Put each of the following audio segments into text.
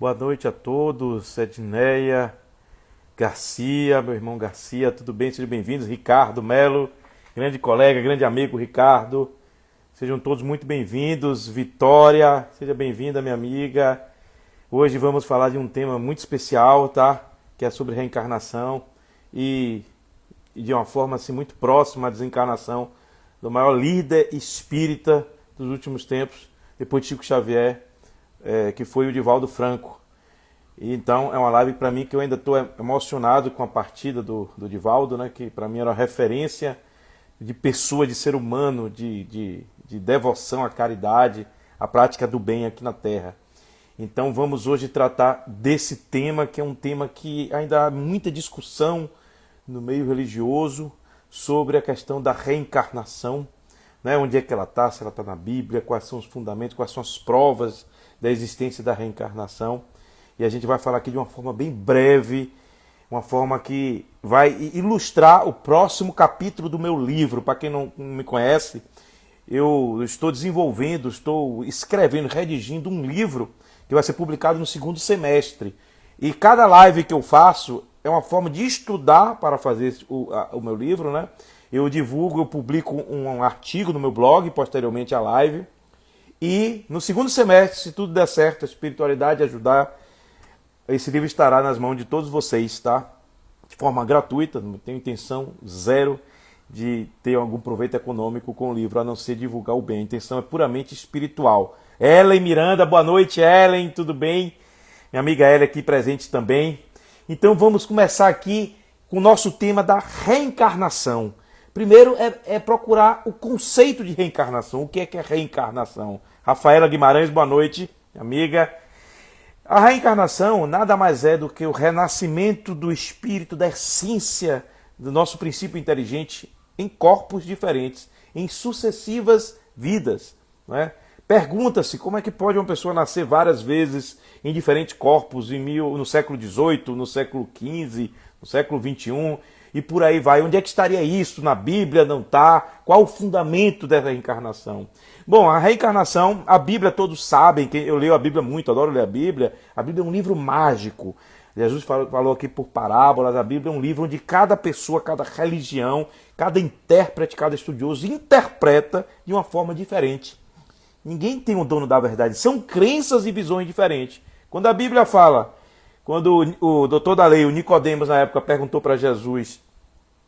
Boa noite a todos, Edneia, Garcia, meu irmão Garcia, tudo bem? Sejam bem-vindos. Ricardo Melo, grande colega, grande amigo Ricardo, sejam todos muito bem-vindos. Vitória, seja bem-vinda, minha amiga. Hoje vamos falar de um tema muito especial, tá? Que é sobre reencarnação e de uma forma assim muito próxima à desencarnação do maior líder espírita dos últimos tempos, depois de Chico Xavier, que foi o Divaldo Franco. E então é uma live para mim que eu ainda estou emocionado com a partida do Divaldo, né, que para mim era uma referência de pessoa, de ser humano, de devoção à caridade, à prática do bem aqui na Terra. Então vamos hoje tratar desse tema, que é um tema que ainda há muita discussão no meio religioso sobre a questão da reencarnação, né? Onde é que ela está, se ela está na Bíblia, quais são os fundamentos, quais são as provas da existência da reencarnação. E a gente vai falar aqui de uma forma bem breve, uma forma que vai ilustrar o próximo capítulo do meu livro. Para quem não me conhece, eu estou desenvolvendo, estou escrevendo, redigindo um livro que vai ser publicado no segundo semestre. E cada live que eu faço é uma forma de estudar para fazer o meu livro, né? Eu divulgo, eu publico um artigo no meu blog, posteriormente à live. E no segundo semestre, se tudo der certo, a espiritualidade ajudar, esse livro estará nas mãos de todos vocês, tá? De forma gratuita, não tenho intenção zero de ter algum proveito econômico com o livro, a não ser divulgar o bem. A intenção é puramente espiritual. Ellen Miranda, boa noite, Ellen, tudo bem? Minha amiga Ellen aqui presente também. Então vamos começar aqui com o nosso tema da reencarnação. Primeiro é procurar o conceito de reencarnação. O que é reencarnação? Rafaela Guimarães, boa noite, amiga. A reencarnação nada mais é do que o renascimento do espírito, da essência do nosso princípio inteligente em corpos diferentes, em sucessivas vidas, não é? Pergunta-se como é que pode uma pessoa nascer várias vezes em diferentes corpos, no século XVIII, no século XV, no século XXI, e por aí vai. Onde é que estaria isso? Na Bíblia não está? Qual o fundamento dessa reencarnação? Bom, a reencarnação, a Bíblia todos sabem, eu leio a Bíblia muito, adoro ler a Bíblia é um livro mágico. Jesus falou aqui por parábolas, a Bíblia é um livro onde cada pessoa, cada religião, cada intérprete, cada estudioso interpreta de uma forma diferente. Ninguém tem o dono da verdade, são crenças e visões diferentes. Quando a Bíblia fala, quando o doutor da lei, o Nicodemos, na época, perguntou para Jesus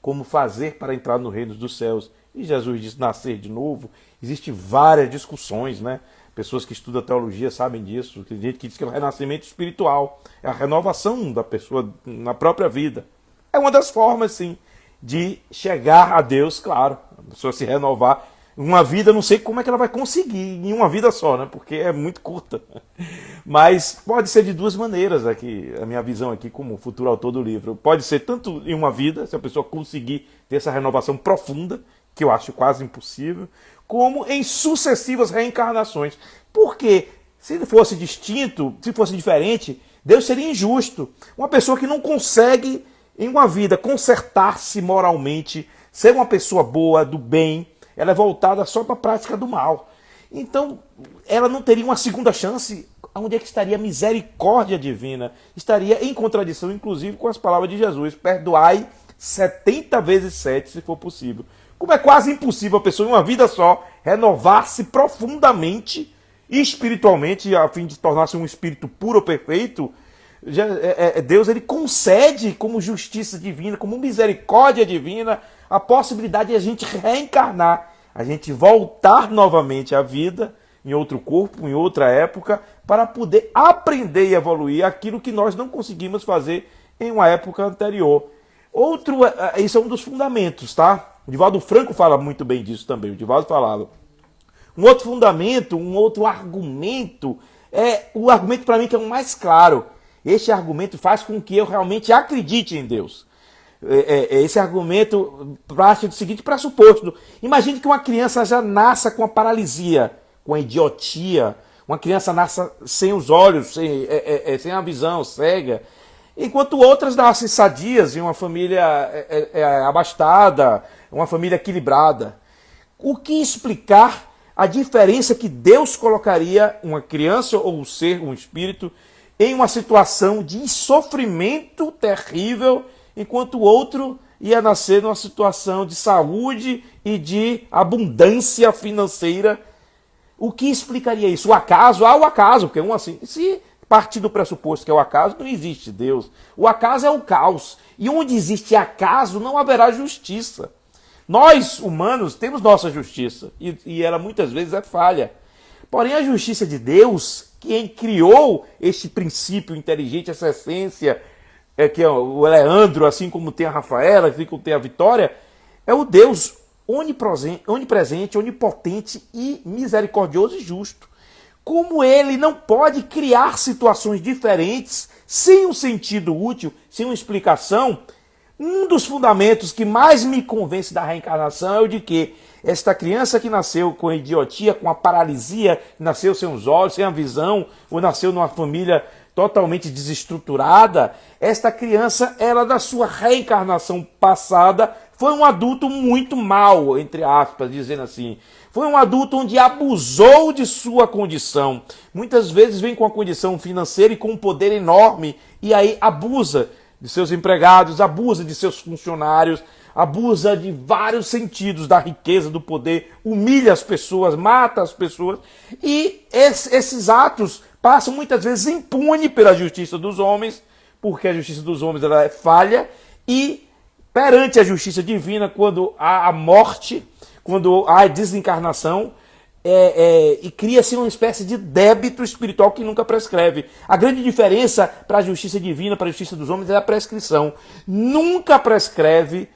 como fazer para entrar no reino dos céus, e Jesus disse nascer de novo, existem várias discussões, né? Pessoas que estudam teologia sabem disso, tem gente que diz que é o renascimento espiritual, é a renovação da pessoa na própria vida. É uma das formas, sim, de chegar a Deus, claro, a pessoa se renovar. Uma vida, não sei como é que ela vai conseguir em uma vida só, né? Porque é muito curta. Mas pode ser de duas maneiras aqui, a minha visão aqui como futuro autor do livro. Pode ser tanto em uma vida, se a pessoa conseguir ter essa renovação profunda, que eu acho quase impossível, como em sucessivas reencarnações. Porque se fosse distinto, se fosse diferente, Deus seria injusto. Uma pessoa que não consegue em uma vida consertar-se moralmente, ser uma pessoa boa, do bem, ela é voltada só para a prática do mal. Então, ela não teria uma segunda chance. Onde é que estaria a misericórdia divina? Estaria em contradição, inclusive, com as palavras de Jesus. Perdoai 70 vezes 7, se for possível. Como é quase impossível a pessoa, em uma vida só, renovar-se profundamente e espiritualmente, a fim de tornar-se um espírito puro ou perfeito, Deus ele concede como justiça divina, como misericórdia divina, a possibilidade de a gente reencarnar, a gente voltar novamente à vida, em outro corpo, em outra época, para poder aprender e evoluir aquilo que nós não conseguimos fazer em uma época anterior. Isso é um dos fundamentos, tá? O Divaldo Franco fala muito bem disso também, o Divaldo falava. Um outro fundamento, um outro argumento, é o argumento para mim que é o mais claro. Este argumento faz com que eu realmente acredite em Deus. Esse argumento parte do seguinte pressuposto. Imagine que uma criança já nasça com a paralisia, com a idiotia. Uma criança nasça sem os olhos, sem a visão, cega. Enquanto outras nascem sadias, em uma família abastada, uma família equilibrada. O que explicar a diferença que Deus colocaria uma criança ou um ser, um espírito, em uma situação de sofrimento terrível, enquanto o outro ia nascer numa situação de saúde e de abundância financeira. O que explicaria isso? O acaso? O acaso, porque assim, se partir do pressuposto que é o acaso, não existe Deus. O acaso é o caos. E onde existe acaso, não haverá justiça. Nós, humanos, temos nossa justiça, e ela muitas vezes é falha. Porém, a justiça de Deus, quem criou este princípio inteligente, essa essência, que é o Leandro, assim como tem a Rafaela, assim como tem a Vitória, é o Deus onipresente, onipotente e misericordioso e justo. Como ele não pode criar situações diferentes, sem um sentido útil, sem uma explicação, um dos fundamentos que mais me convence da reencarnação é o de que esta criança que nasceu com idiotia, com a paralisia, nasceu sem os olhos, sem a visão, ou nasceu numa família totalmente desestruturada, esta criança, ela da sua reencarnação passada, foi um adulto muito mau, entre aspas, dizendo assim. Foi um adulto onde abusou de sua condição. Muitas vezes vem com a condição financeira e com um poder enorme, e aí abusa de seus empregados, abusa de seus funcionários, abusa de vários sentidos da riqueza, do poder, humilha as pessoas, mata as pessoas, e esses atos passam muitas vezes impune pela justiça dos homens, porque a justiça dos homens ela é falha, e perante a justiça divina, quando há a morte, quando há a desencarnação, e cria-se uma espécie de débito espiritual que nunca prescreve. A grande diferença para a justiça divina, para a justiça dos homens, é a prescrição. Nunca prescreve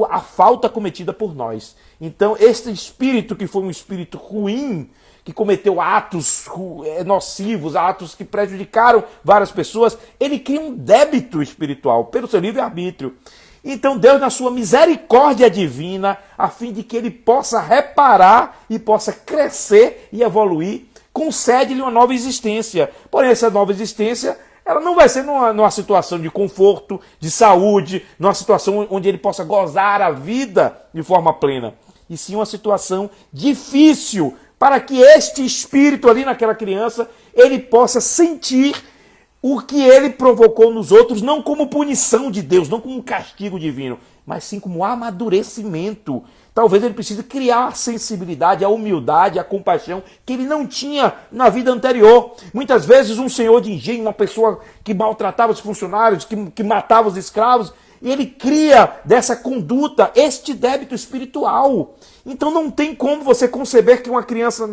a falta cometida por nós. Então, este espírito que foi um espírito ruim, que cometeu atos nocivos, atos que prejudicaram várias pessoas, ele cria um débito espiritual pelo seu livre-arbítrio. Então Deus, na sua misericórdia divina, a fim de que ele possa reparar e possa crescer e evoluir, concede-lhe uma nova existência. Porém, essa nova existência, ela não vai ser numa situação de conforto, de saúde, numa situação onde ele possa gozar a vida de forma plena, e sim uma situação difícil, para que este espírito ali naquela criança, ele possa sentir o que ele provocou nos outros, não como punição de Deus, não como um castigo divino, mas sim como amadurecimento. Talvez ele precise criar a sensibilidade, a humildade, a compaixão que ele não tinha na vida anterior. Muitas vezes um senhor de engenho, uma pessoa que maltratava os funcionários, que matava os escravos, e ele cria dessa conduta este débito espiritual. Então não tem como você conceber que uma criança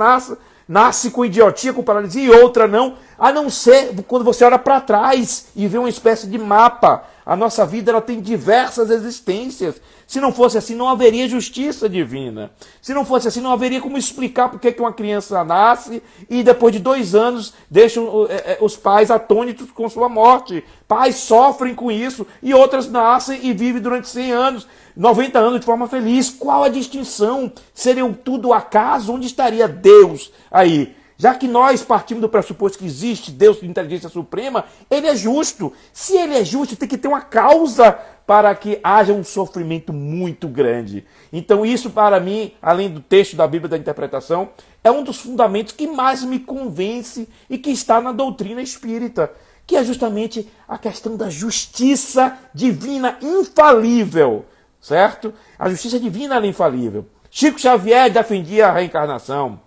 nasce com idiotia, com paralisia, e outra não, a não ser quando você olha para trás e vê uma espécie de mapa. A nossa vida ela tem diversas existências. Se não fosse assim, não haveria justiça divina. Se não fosse assim, não haveria como explicar por que uma criança nasce e depois de 2 anos deixam os pais atônitos com sua morte. Pais sofrem com isso e outras nascem e vivem durante 100 anos, 90 anos de forma feliz. Qual a distinção? Seriam tudo acaso? Onde estaria Deus aí? Já que nós partimos do pressuposto que existe Deus de inteligência suprema, ele é justo. Se ele é justo, tem que ter uma causa para que haja um sofrimento muito grande. Então isso, para mim, além do texto da Bíblia, da interpretação, é um dos fundamentos que mais me convence e que está na doutrina espírita, que é justamente a questão da justiça divina infalível, certo? A justiça divina é infalível. Chico Xavier defendia a reencarnação.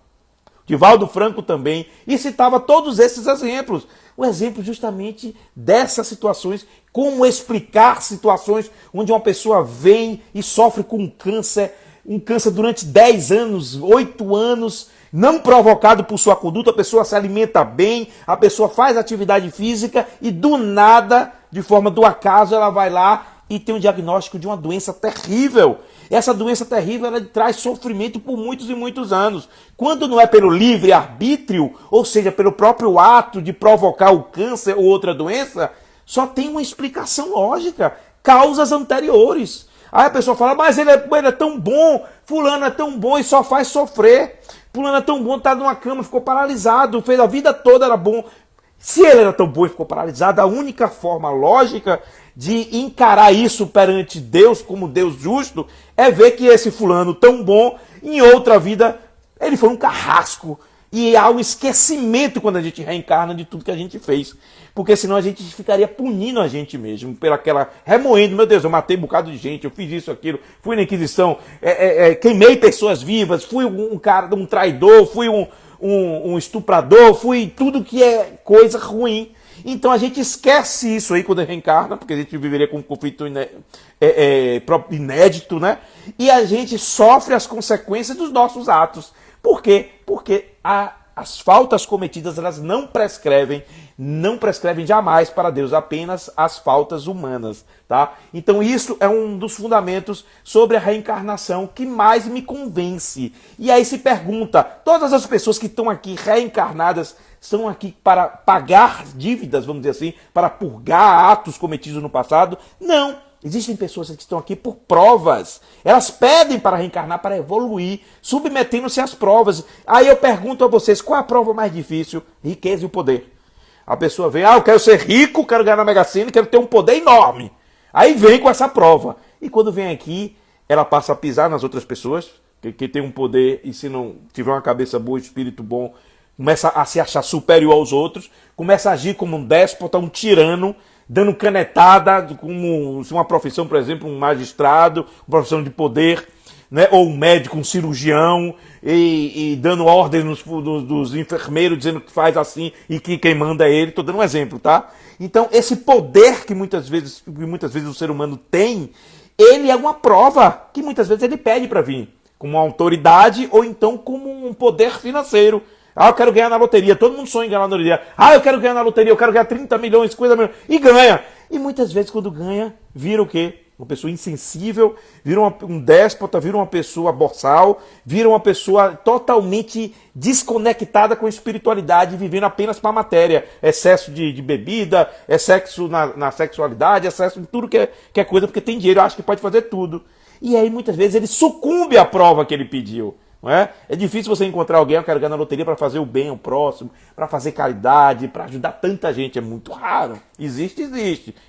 Divaldo Franco também, e citava todos esses exemplos. O exemplo justamente dessas situações, como explicar situações onde uma pessoa vem e sofre com um câncer durante 10 anos, 8 anos, não provocado por sua conduta, a pessoa se alimenta bem, a pessoa faz atividade física e do nada, de forma do acaso, ela vai lá e tem um diagnóstico de uma doença terrível. Essa doença terrível ela traz sofrimento por muitos e muitos anos. Quando não é pelo livre-arbítrio, ou seja, pelo próprio ato de provocar o câncer ou outra doença, só tem uma explicação lógica, causas anteriores. Aí a pessoa fala, mas ele é tão bom, fulano é tão bom e só faz sofrer. Fulano é tão bom, está numa cama, ficou paralisado, fez a vida toda, era bom. Se ele era tão bom e ficou paralisado, a única forma lógica de encarar isso perante Deus como Deus justo é ver que esse fulano tão bom, em outra vida, ele foi um carrasco. E há um esquecimento quando a gente reencarna de tudo que a gente fez. Porque senão a gente ficaria punindo a gente mesmo, pela aquela remoendo, meu Deus, eu matei um bocado de gente, eu fiz isso, aquilo, fui na Inquisição, queimei pessoas vivas, fui um traidor, fui um estuprador, fui tudo que é coisa ruim. Então a gente esquece isso aí quando reencarna, porque a gente viveria com um conflito inédito, né? E a gente sofre as consequências dos nossos atos. Por quê? Porque as faltas cometidas, elas não prescrevem jamais para Deus, apenas as faltas humanas, tá? Então isso é um dos fundamentos sobre a reencarnação que mais me convence. E aí se pergunta, todas as pessoas que estão aqui reencarnadas estão aqui para pagar dívidas, vamos dizer assim, para purgar atos cometidos no passado? Não. Existem pessoas que estão aqui por provas. Elas pedem para reencarnar, para evoluir, submetendo-se às provas. Aí eu pergunto a vocês, qual é a prova mais difícil? Riqueza e o poder. A pessoa vem, eu quero ser rico, quero ganhar na Mega Sena, quero ter um poder enorme. Aí vem com essa prova. E quando vem aqui, ela passa a pisar nas outras pessoas, que tem um poder, e se não tiver uma cabeça boa, espírito bom, começa a se achar superior aos outros, começa a agir como um déspota, um tirano, dando canetada, como uma profissão, por exemplo, um magistrado, uma profissão de poder, né? Ou um médico, um cirurgião, e dando ordens dos enfermeiros, dizendo que faz assim e que quem manda é ele. Estou dando um exemplo, tá? Então, esse poder que muitas vezes o ser humano tem, ele é uma prova que muitas vezes ele pede para vir, como uma autoridade ou então como um poder financeiro. Eu quero ganhar na loteria. Todo mundo sonha em ganhar na loteria. Eu quero ganhar na loteria, eu quero ganhar 30 milhões, 50 milhões. E ganha. E muitas vezes quando ganha, vira o quê? Uma pessoa insensível, vira um déspota, vira uma pessoa boçal, vira uma pessoa totalmente desconectada com a espiritualidade, vivendo apenas para a matéria. Excesso de bebida, excesso na sexualidade, excesso em tudo que é coisa, porque tem dinheiro, acha que pode fazer tudo. E aí muitas vezes ele sucumbe à prova que ele pediu. Não é? É difícil você encontrar alguém, eu quero ganhar na loteria para fazer o bem ao próximo, para fazer caridade, para ajudar tanta gente. É muito raro. Existe.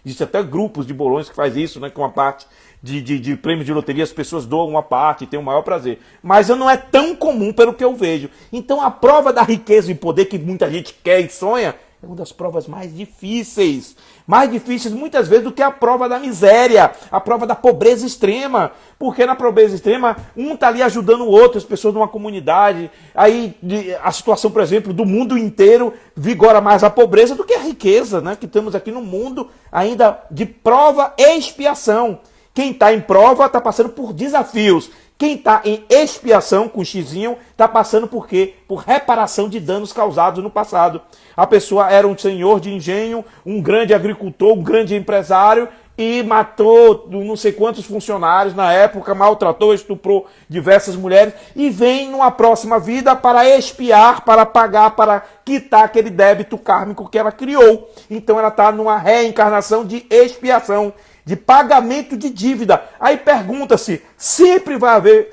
Existem até grupos de bolões que faz isso, né? Com uma parte de prêmio de loteria, as pessoas doam uma parte e tem o maior prazer. Mas não é tão comum pelo que eu vejo. Então a prova da riqueza e poder que muita gente quer e sonha é uma das provas mais difíceis. Mais difíceis muitas vezes do que a prova da miséria, a prova da pobreza extrema. Porque na pobreza extrema, um está ali ajudando o outro, as pessoas numa comunidade. Aí a situação, por exemplo, do mundo inteiro vigora mais a pobreza do que a riqueza, né? Que estamos aqui no mundo ainda de prova e expiação. Quem está em prova está passando por desafios. Quem está em expiação, com xizinho, está passando por quê? Por reparação de danos causados no passado. A pessoa era um senhor de engenho, um grande agricultor, um grande empresário e matou não sei quantos funcionários na época, maltratou, estuprou diversas mulheres e vem numa próxima vida para expiar, para pagar, para quitar aquele débito kármico que ela criou. Então ela está numa reencarnação de expiação, de pagamento de dívida. Aí pergunta-se, sempre vai haver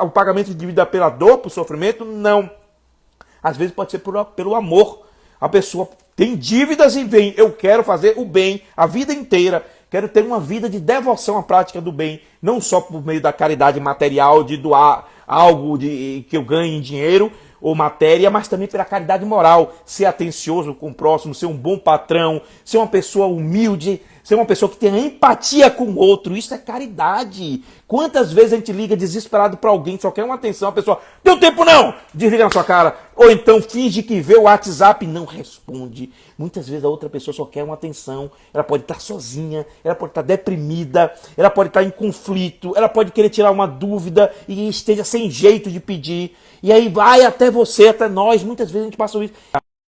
o pagamento de dívida pela dor, por sofrimento? Não. Às vezes pode ser pelo amor. A pessoa tem dívidas e vem, eu quero fazer o bem a vida inteira. Quero ter uma vida de devoção à prática do bem, não só por meio da caridade material, de doar algo que eu ganhe em dinheiro ou matéria, mas também pela caridade moral, ser atencioso com o próximo, ser um bom patrão, ser uma pessoa humilde, ser uma pessoa que tenha empatia com o outro. Isso é caridade. Quantas vezes a gente liga desesperado para alguém, só quer uma atenção, a pessoa, deu tempo não, desliga na sua cara. Ou então finge que vê o WhatsApp e não responde. Muitas vezes a outra pessoa só quer uma atenção. Ela pode estar sozinha, ela pode estar deprimida, ela pode estar em conflito, ela pode querer tirar uma dúvida e esteja sem jeito de pedir. E aí vai até você, até nós, muitas vezes a gente passa isso.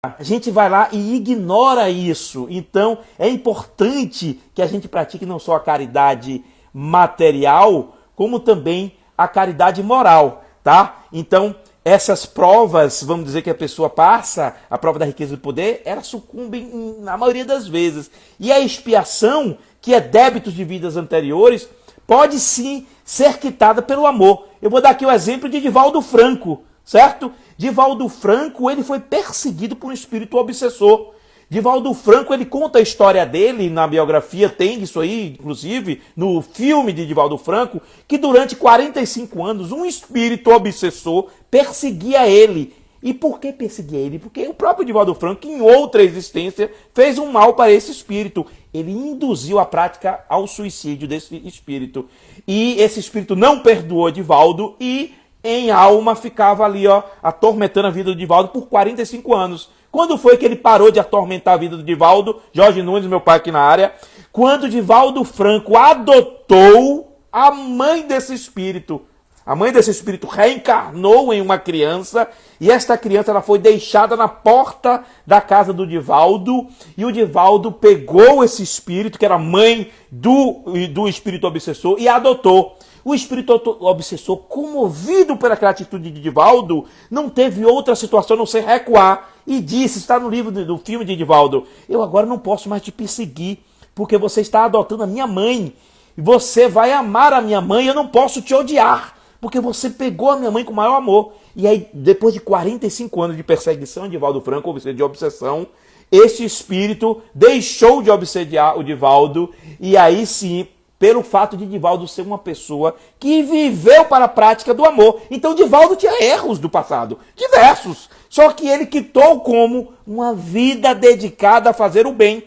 A gente vai lá e ignora isso. Então é importante que a gente pratique não só a caridade material, como também a caridade moral, tá? Então essas provas, vamos dizer que a pessoa passa, a prova da riqueza e do poder, ela sucumbe na maioria das vezes. E a expiação, que é débitos de vidas anteriores, pode sim ser quitada pelo amor. Eu vou dar aqui o exemplo de Divaldo Franco, certo? Divaldo Franco, ele foi perseguido por um espírito obsessor. Divaldo Franco, ele conta a história dele, na biografia tem isso aí, inclusive, no filme de Divaldo Franco, que durante 45 anos um espírito obsessor perseguia ele. E por que perseguia ele? Porque o próprio Divaldo Franco, em outra existência, fez um mal para esse espírito. Ele induziu a prática ao suicídio desse espírito. E esse espírito não perdoou Divaldo e, em alma, ficava ali, atormentando a vida do Divaldo por 45 anos. Quando foi que ele parou de atormentar a vida do Divaldo? Jorge Nunes, meu pai aqui na área. Quando Divaldo Franco adotou a mãe desse espírito. A mãe desse espírito reencarnou em uma criança e esta criança ela foi deixada na porta da casa do Divaldo e o Divaldo pegou esse espírito, que era mãe do espírito obsessor, e adotou. O espírito obsessor, comovido pela atitude de Divaldo, não teve outra situação a não ser recuar e disse, está no livro do filme de Divaldo, eu agora não posso mais te perseguir porque você está adotando a minha mãe. Você vai amar a minha mãe, eu não posso te odiar. Porque você pegou a minha mãe com o maior amor. E aí, depois de 45 anos de perseguição de Divaldo Franco, de obsessão, este espírito deixou de obsediar o Divaldo. E aí sim, pelo fato de Divaldo ser uma pessoa que viveu para a prática do amor. Então Divaldo tinha erros do passado, diversos. Só que ele quitou como uma vida dedicada a fazer o bem.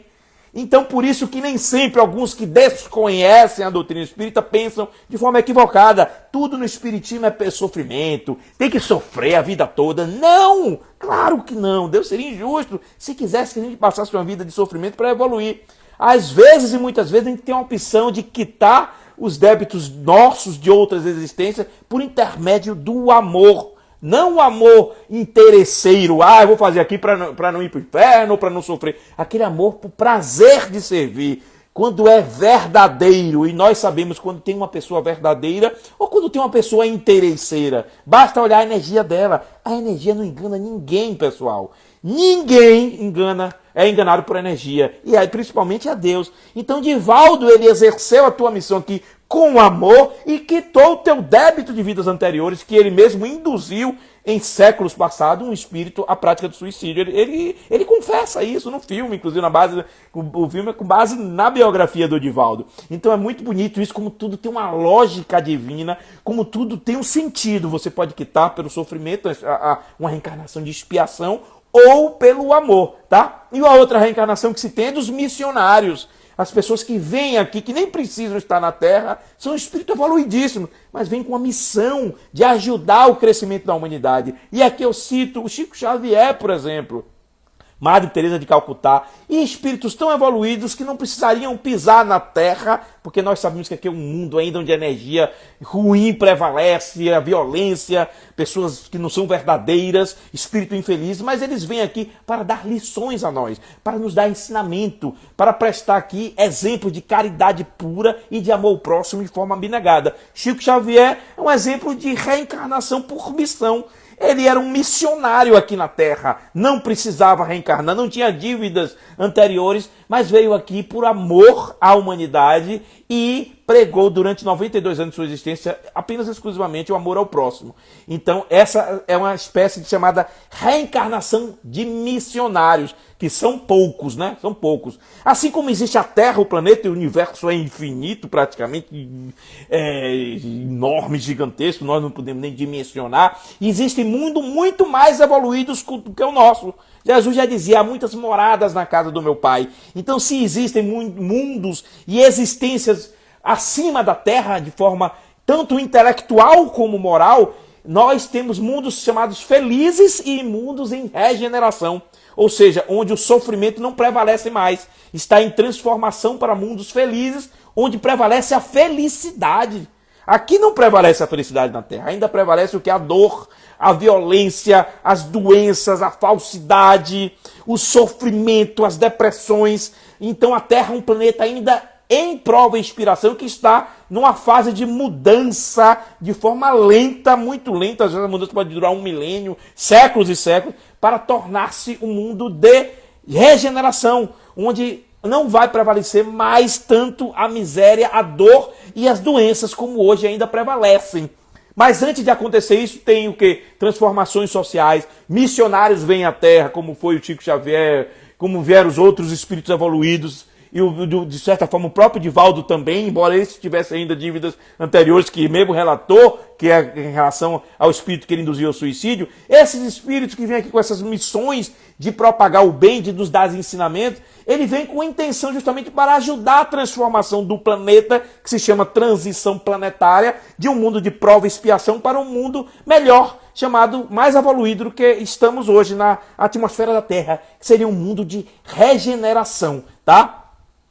Então, por isso que nem sempre alguns que desconhecem a doutrina espírita pensam de forma equivocada. Tudo no espiritismo é sofrimento, tem que sofrer a vida toda. Não! Claro que não. Deus seria injusto se quisesse que a gente passasse uma vida de sofrimento para evoluir. Às vezes e muitas vezes a gente tem a opção de quitar os débitos nossos de outras existências por intermédio do amor. Não o amor interesseiro, eu vou fazer aqui para não ir para o inferno, para não sofrer. Aquele amor por prazer de servir, quando é verdadeiro. E nós sabemos quando tem uma pessoa verdadeira ou quando tem uma pessoa interesseira. Basta olhar a energia dela. A energia não engana ninguém, pessoal. Ninguém é enganado por energia. E aí, principalmente a Deus. Então, Divaldo, ele exerceu a tua missão aqui com amor e quitou o teu débito de vidas anteriores, que ele mesmo induziu em séculos passados um espírito à prática do suicídio. Ele confessa isso no filme, inclusive o filme é com base na biografia do Divaldo. Então é muito bonito isso, como tudo tem uma lógica divina, como tudo tem um sentido. Você pode quitar pelo sofrimento, uma reencarnação de expiação, ou pelo amor, tá? E a outra reencarnação que se tem é dos missionários. As pessoas que vêm aqui, que nem precisam estar na Terra, são espíritos evoluidíssimos, mas vêm com a missão de ajudar o crescimento da humanidade. E aqui eu cito o Chico Xavier, por exemplo, Madre Teresa de Calcutá, e espíritos tão evoluídos que não precisariam pisar na Terra, porque nós sabemos que aqui é um mundo ainda onde a energia ruim prevalece, a violência, pessoas que não são verdadeiras, espírito infeliz, mas eles vêm aqui para dar lições a nós, para nos dar ensinamento, para prestar aqui exemplos de caridade pura e de amor ao próximo de forma abnegada. Chico Xavier é um exemplo de reencarnação por missão. Ele era um missionário aqui na Terra, não precisava reencarnar, não tinha dívidas anteriores, mas veio aqui por amor à humanidade e pregou durante 92 anos de sua existência apenas exclusivamente o amor ao próximo. Então essa é uma espécie de chamada reencarnação de missionários, que são poucos, né? São poucos. Assim como existe a Terra, o planeta e o universo é infinito, praticamente enorme, gigantesco, nós não podemos nem dimensionar. Existem mundos muito mais evoluídos do que o nosso. Jesus já dizia, há muitas moradas na casa do meu Pai. Então, se existem mundos e existências acima da Terra, de forma tanto intelectual como moral, nós temos mundos chamados felizes e mundos em regeneração. Ou seja, onde o sofrimento não prevalece mais. Está em transformação para mundos felizes, onde prevalece a felicidade. Aqui não prevalece a felicidade na Terra, ainda prevalece o que? A dor, a violência, as doenças, a falsidade, o sofrimento, as depressões. Então a Terra é um planeta ainda em prova e inspiração que está numa fase de mudança de forma lenta, muito lenta. Às vezes a mudança pode durar 1 milênio, séculos e séculos, para tornar-se um mundo de regeneração, onde não vai prevalecer mais tanto a miséria, a dor e as doenças como hoje ainda prevalecem. Mas antes de acontecer isso, tem o quê? Transformações sociais, missionários vêm à Terra, como foi o Chico Xavier, como vieram os outros espíritos evoluídos, e de certa forma o próprio Divaldo também, embora ele tivesse ainda dívidas anteriores que mesmo relatou, que é em relação ao espírito que ele induziu ao suicídio, esses espíritos que vêm aqui com essas missões de propagar o bem, de nos dar ensinamentos, ele vem com a intenção justamente para ajudar a transformação do planeta, que se chama transição planetária, de um mundo de prova e expiação para um mundo melhor, chamado mais evoluído do que estamos hoje na atmosfera da Terra, que seria um mundo de regeneração, tá?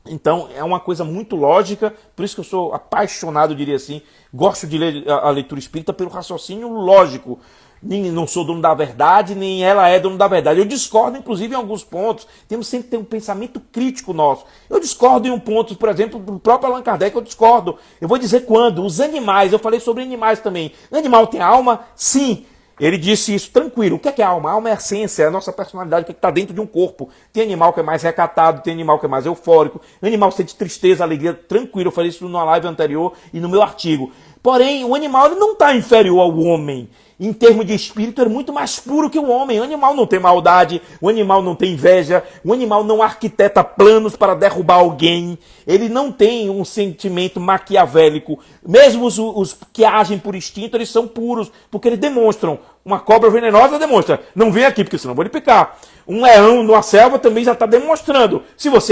Então, é uma coisa muito lógica, por isso que eu sou apaixonado, diria assim, gosto de ler a leitura espírita pelo raciocínio lógico. Não sou dono da verdade, nem ela é dono da verdade. Eu discordo, inclusive, em alguns pontos. Temos sempre que ter um pensamento crítico nosso. Eu discordo em um ponto, por exemplo, do próprio Allan Kardec, eu discordo. Eu vou dizer quando. Os animais, eu falei sobre animais também. Animal tem alma? Sim. Ele disse isso tranquilo. O que é alma? A alma é a essência, é a nossa personalidade, o que está dentro de um corpo. Tem animal que é mais recatado, tem animal que é mais eufórico. Animal sente tristeza, alegria, tranquilo. Eu falei isso numa live anterior e no meu artigo. Porém, o animal ele não está inferior ao homem. Em termos de espírito, é muito mais puro que o homem. O animal não tem maldade, o animal não tem inveja, o animal não arquiteta planos para derrubar alguém, ele não tem um sentimento maquiavélico. Mesmo os que agem por instinto, eles são puros, porque eles demonstram. Uma cobra venenosa demonstra, não vem aqui, porque senão eu vou lhe picar. Um leão numa selva também já está demonstrando. Se você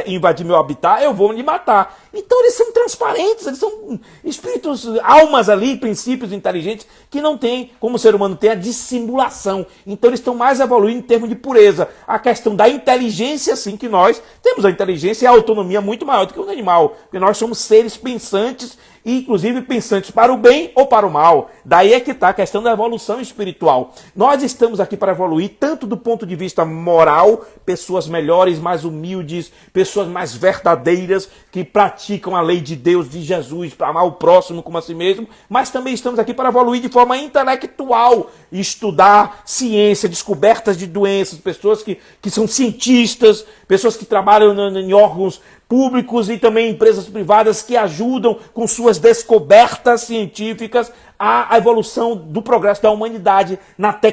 invadir meu habitat, eu vou lhe matar. Então eles são transparentes, eles são espíritos, almas ali, princípios inteligentes, que não tem, como o ser humano tem, a dissimulação. Então eles estão mais evoluindo em termos de pureza. A questão da inteligência, sim, que nós temos a inteligência e a autonomia muito maior do que o animal. Porque nós somos seres pensantes, e inclusive pensantes para o bem ou para o mal. Daí é que está a questão da evolução espiritual. Nós estamos aqui para evoluir tanto do ponto de vista moral, pessoas melhores, mais humildes, pessoas mais verdadeiras, que praticam a lei de Deus, de Jesus, para amar o próximo como a si mesmo, mas também estamos aqui para evoluir de forma intelectual, estudar ciência, descobertas de doenças, pessoas que são cientistas, pessoas que trabalham em órgãos públicos e também empresas privadas que ajudam com suas descobertas científicas a evolução do progresso da humanidade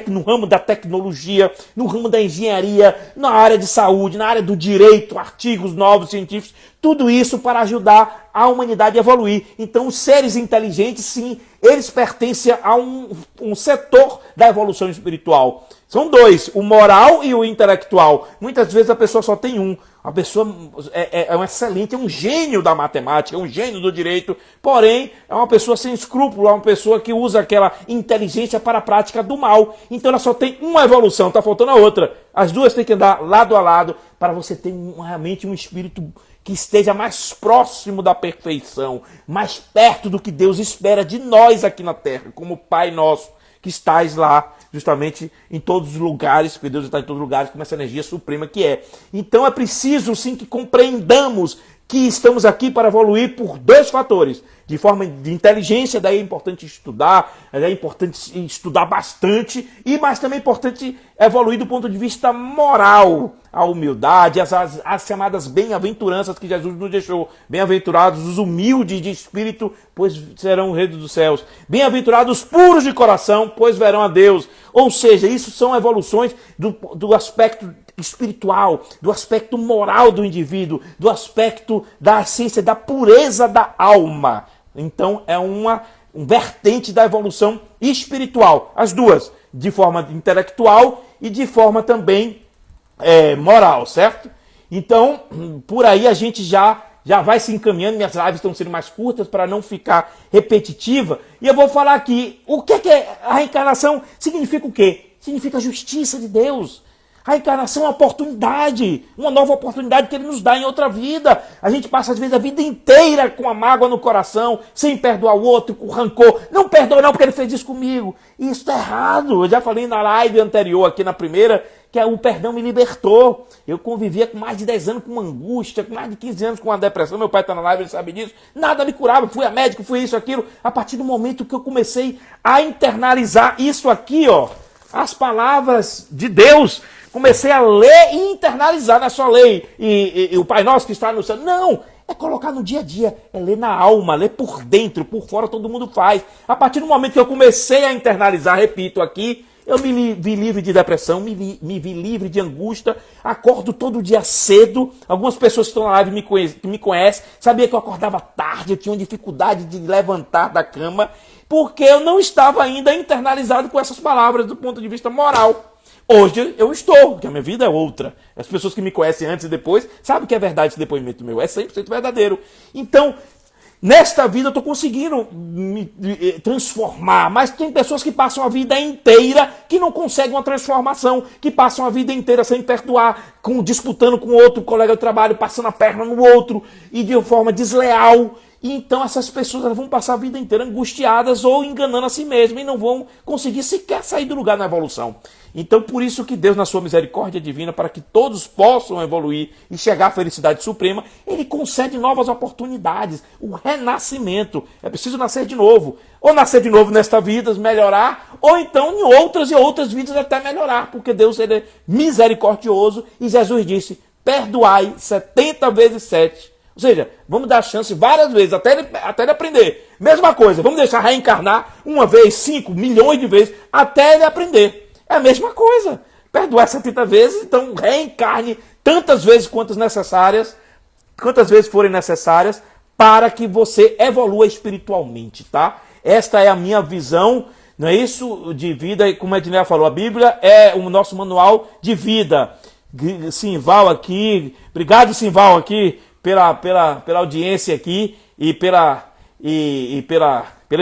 no ramo da tecnologia, no ramo da engenharia, na área de saúde, na área do direito, artigos novos científicos, tudo isso para ajudar a humanidade a evoluir. Então os seres inteligentes, sim, eles pertencem a um setor da evolução espiritual. São dois, o moral e o intelectual. Muitas vezes a pessoa só tem um. A pessoa é um excelente, é um gênio da matemática, é um gênio do direito, porém é uma pessoa sem escrúpulo, é uma pessoa que usa aquela inteligência para a prática do mal. Então ela só tem uma evolução, está faltando a outra. As duas têm que andar lado a lado para você ter realmente um espírito que esteja mais próximo da perfeição, mais perto do que Deus espera de nós aqui na Terra, como Pai nosso, que estás lá, justamente em todos os lugares, porque Deus está em todos os lugares, com essa energia suprema que é. Então é preciso, sim, que compreendamos que estamos aqui para evoluir por dois fatores. De forma de inteligência, daí é importante estudar, é importante estudar bastante, mas também é importante evoluir do ponto de vista moral. A humildade, as chamadas bem-aventuranças que Jesus nos deixou. Bem-aventurados os humildes de espírito, pois serão reis dos céus. Bem-aventurados os puros de coração, pois verão a Deus. Ou seja, isso são evoluções do aspecto espiritual, do aspecto moral do indivíduo, do aspecto da essência, da pureza da alma. Então é um vertente da evolução espiritual. As duas, de forma intelectual e de forma também moral, certo? Então, por aí a gente já vai se encaminhando, minhas lives estão sendo mais curtas para não ficar repetitiva. E eu vou falar aqui, o que é a reencarnação? Significa o quê? Significa a justiça de Deus. A reencarnação é uma oportunidade, uma nova oportunidade que Ele nos dá em outra vida. A gente passa, às vezes, a vida inteira com a mágoa no coração, sem perdoar o outro, com rancor. Não perdoa não, porque ele fez isso comigo. Isso está errado. Eu já falei na live anterior, aqui na primeira, que o perdão me libertou. Eu convivia com mais de 10 anos com angústia, com mais de 15 anos com uma depressão. Meu pai está na live, ele sabe disso. Nada me curava, fui a médico, fui isso, aquilo. A partir do momento que eu comecei a internalizar isso aqui, ó, as palavras de Deus, comecei a ler e internalizar, não é só ler e o Pai Nosso que está no céu. Não, é colocar no dia a dia, é ler na alma, ler por dentro, por fora todo mundo faz. A partir do momento que eu comecei a internalizar, repito aqui, Eu vi livre de depressão, me vi livre de angústia, acordo todo dia cedo. Algumas pessoas que estão na live que me conhecem, sabia que eu acordava tarde, eu tinha uma dificuldade de levantar da cama, porque eu não estava ainda internalizado com essas palavras do ponto de vista moral. Hoje eu estou, porque a minha vida é outra. As pessoas que me conhecem antes e depois sabem que é verdade esse depoimento meu, é 100% verdadeiro. Então, nesta vida eu estou conseguindo me transformar, mas tem pessoas que passam a vida inteira que não conseguem uma transformação, que passam a vida inteira sem perdoar, disputando com outro colega de trabalho, passando a perna no outro e de forma desleal. E então essas pessoas elas vão passar a vida inteira angustiadas ou enganando a si mesmas e não vão conseguir sequer sair do lugar na evolução. Então por isso que Deus, na sua misericórdia divina, para que todos possam evoluir e chegar à felicidade suprema, Ele concede novas oportunidades, o renascimento. É preciso nascer de novo. Ou nascer de novo nesta vida, melhorar, ou então em outras e outras vidas até melhorar, porque Deus ele é misericordioso e Jesus disse, perdoai 70 vezes 7. Ou seja, vamos dar chance várias vezes, até ele aprender. Mesma coisa, vamos deixar reencarnar uma vez, 5 milhões de vezes, até ele aprender. É a mesma coisa. Perdoar 70 vezes, então reencarne tantas vezes quantas vezes forem necessárias, para que você evolua espiritualmente, tá? Esta é a minha visão, não é isso? De vida, e como a Edneia falou, a Bíblia é o nosso manual de vida. Simval aqui, obrigado Simval aqui, pela audiência aqui e pela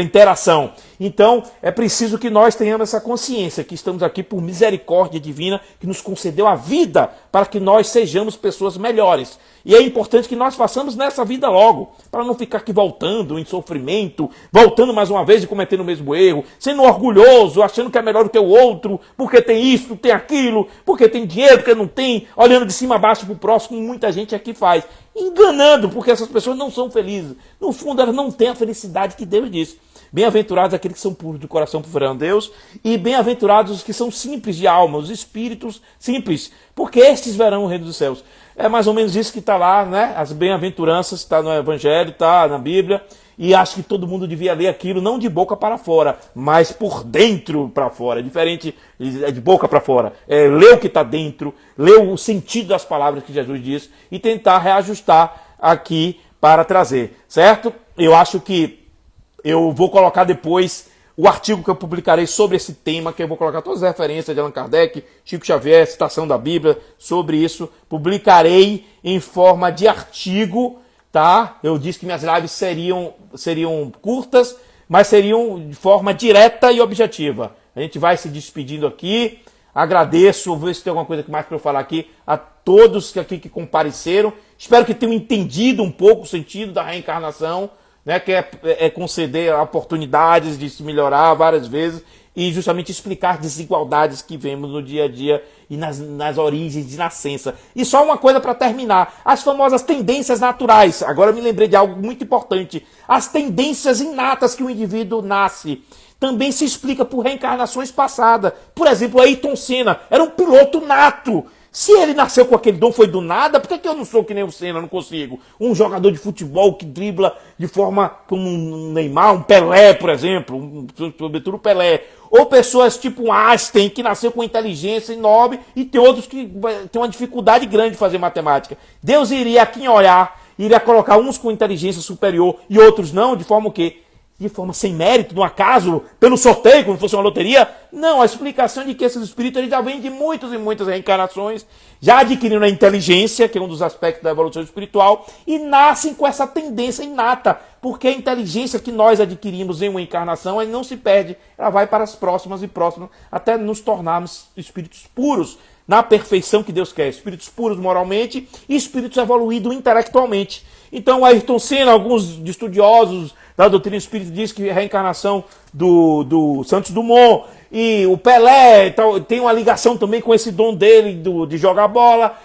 interação. Então, é preciso que nós tenhamos essa consciência, que estamos aqui por misericórdia divina, que nos concedeu a vida para que nós sejamos pessoas melhores. E é importante que nós façamos nessa vida logo, para não ficar aqui voltando em sofrimento, voltando mais uma vez e cometendo o mesmo erro, sendo orgulhoso, achando que é melhor do que o outro, porque tem isso, tem aquilo, porque tem dinheiro, porque não tem, olhando de cima a baixo para o próximo, como muita gente aqui faz. Enganando, porque essas pessoas não são felizes. No fundo, elas não têm a felicidade que Deus disse. Bem-aventurados aqueles que são puros de coração por verão Deus, e bem-aventurados os que são simples de alma, os espíritos simples, porque estes verão o reino dos céus. É mais ou menos isso que está lá, né? As bem-aventuranças, está no Evangelho, está na Bíblia, e acho que todo mundo devia ler aquilo, não de boca para fora, mas por dentro para fora. É diferente de boca para fora. É ler o que está dentro, ler o sentido das palavras que Jesus diz e tentar reajustar aqui para trazer, certo? Eu acho que eu vou colocar depois o artigo que eu publicarei sobre esse tema, que eu vou colocar todas as referências de Allan Kardec, Chico Xavier, citação da Bíblia sobre isso. Publicarei em forma de artigo, tá? Eu disse que minhas lives seriam curtas, mas seriam de forma direta e objetiva. A gente vai se despedindo aqui. Agradeço, vou ver se tem alguma coisa mais para eu falar aqui, a todos que compareceram. Espero que tenham entendido um pouco o sentido da reencarnação, né, que é conceder oportunidades de se melhorar várias vezes e justamente explicar as desigualdades que vemos no dia a dia e nas origens de nascença. E só uma coisa para terminar, as famosas tendências naturais. Agora eu me lembrei de algo muito importante. As tendências inatas que o indivíduo nasce também se explica por reencarnações passadas. Por exemplo, Ayrton Senna era um piloto nato. Se ele nasceu com aquele dom, foi do nada, por que eu não sou que nem o Senna, não consigo? Um jogador de futebol que dribla de forma como um Neymar, um Pelé, por exemplo, sobretudo o Pelé. Ou pessoas tipo Einstein, que nasceu com inteligência enorme, e tem outros que têm uma dificuldade grande de fazer matemática. Deus iria aqui olhar, iria colocar uns com inteligência superior e outros não, de forma o quê? De forma sem mérito, no acaso, pelo sorteio, como se fosse uma loteria? Não, a explicação de que esses espíritos eles já vêm de muitas e muitas reencarnações, já adquirindo a inteligência, que é um dos aspectos da evolução espiritual, e nascem com essa tendência inata, porque a inteligência que nós adquirimos em uma encarnação, ela não se perde, ela vai para as próximas e próximas, até nos tornarmos espíritos puros, na perfeição que Deus quer, espíritos puros moralmente e espíritos evoluídos intelectualmente. Então, Ayrton Senna, alguns estudiosos da doutrina espírita diz que a reencarnação do Santos Dumont e o Pelé tem uma ligação também com esse dom dele de jogar bola,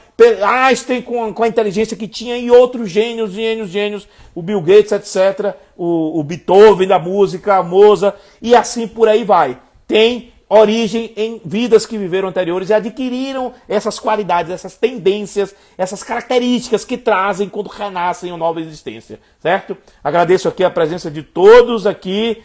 Einstein com a inteligência que tinha e outros gênios, o Bill Gates, etc., o Beethoven da música, a Mozart, e assim por aí vai. Tem origem em vidas que viveram anteriores e adquiriram essas qualidades, essas tendências, essas características que trazem quando renascem uma nova existência, certo? Agradeço aqui a presença de todos aqui,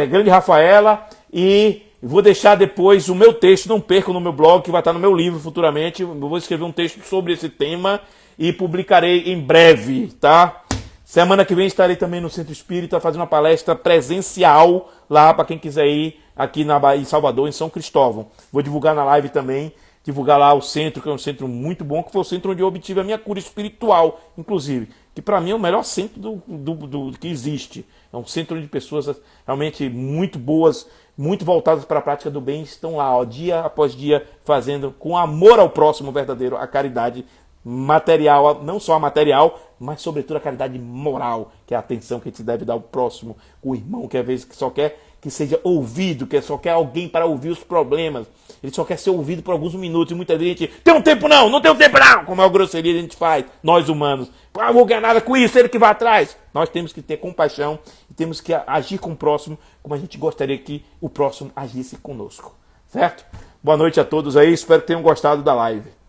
grande Rafaela, e Eu vou deixar depois o meu texto, não percam no meu blog, que vai estar no meu livro futuramente. Eu vou escrever um texto sobre esse tema e publicarei em breve, tá? Semana que vem estarei também no Centro Espírita fazendo uma palestra presencial lá para quem quiser ir aqui em Salvador, em São Cristóvão. Vou divulgar na live também, divulgar lá o centro, que é um centro muito bom, que foi o centro onde eu obtive a minha cura espiritual, inclusive. Que para mim é o melhor centro do que existe. É um centro de pessoas realmente muito boas, muito voltadas para a prática do bem, estão lá, ó, dia após dia, fazendo com amor ao próximo verdadeiro a caridade material, não só a material, mas sobretudo a caridade moral, que é a atenção que a gente deve dar ao próximo, o irmão que às vezes só quer que seja ouvido, que só quer alguém para ouvir os problemas, ele só quer ser ouvido por alguns minutos, e muita gente tem um tempo não tem um tempo não, como é a grosseria que a gente faz, nós humanos, não vou ganhar nada com isso, ele que vai atrás. Nós temos que ter compaixão e temos que agir com o próximo como a gente gostaria que o próximo agisse conosco, certo? Boa noite a todos aí, espero que tenham gostado da live.